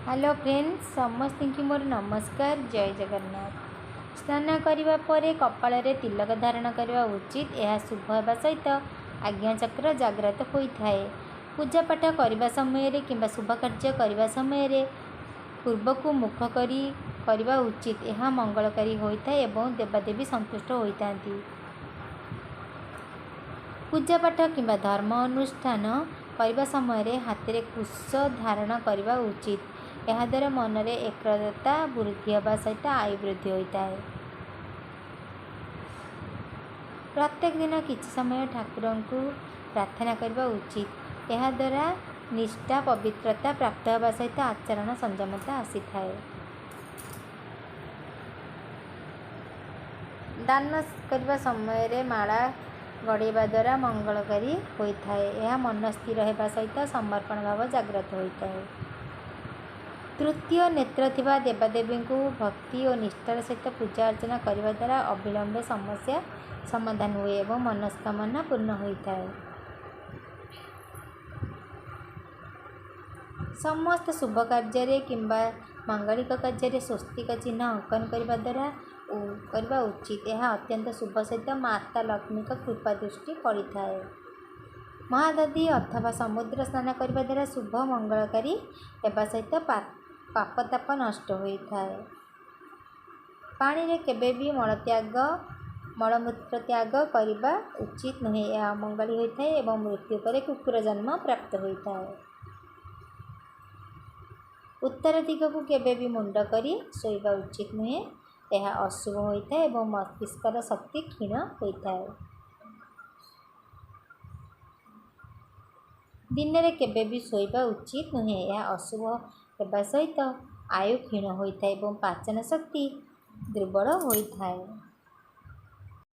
Hello friends समस्त की मोर नमस्कार जय जगन्नाथ। स्नान करने पर कपाल तिलक धारण करने उचित। यह शुभ होगा सहित आज्ञाचक्र जागृत होता है। पूजा पाठ करने समय कि शुभ कार्य करने समय पूर्व को मुख करने उचित। यह मंगलकारी होता है एवं देवादेवी संतुष्ट होता। पूजा पाठ कि धर्म अनुष्ठान करने समय हाथ में कुश धारण करने उचित। यह द्वारा मन में एकाग्रता वृद्धि होगा सहित आयु वृद्धि होता है। प्रत्येक दिन किसी समय ठाकुर को प्रार्थना करने उचित। यह द्वारा निष्ठा पवित्रता प्राप्त होगा सहित आचरण संयमता आसी थाए। दान करने समय माला गड़ेवा द्वारा मंगलकारी होता है। यह मन स्थिर होगा सहित समर्पण भाव जागृत होता है। तृतीय नेत्र थिबा देवादेवी को भक्ति और निष्ठार सहित पूजा अर्चना करने द्वारा अविलंबे समस्या समाधान हुए एवं मनस्कामना पूर्ण होता है। समस्त शुभ कार्य कि मांगलिक कार्य स्वस्तिक चिन्ह अंकन करने द्वारा करने उचित। यह अत्यंत शुभ सहित माता लक्ष्मी का कृपा दृष्टि पड़ता है। महादधी अथवा समुद्र स्नान करने द्वारा शुभ मंगलकारी होगा सहित पापताप नष्ट होता है। पानी रे केबे भी मलमूत्र त्याग करने उचित नुहे। यह अमंगली होता है एवं मृत्यु पर कुकुर जन्म प्राप्त होता है। उत्तर दिग को केबे भी मुंड करी शोइबा उचित नुहे। यह अशुभ होता है एवं मस्तिष्कर शक्ति क्षीण होता है। दिन में केबे भी शोइबा उचित नुहे। यह अशुभ होगा सहित आयु क्षीण होता है एवं पाचन शक्ति दुर्बल होता है।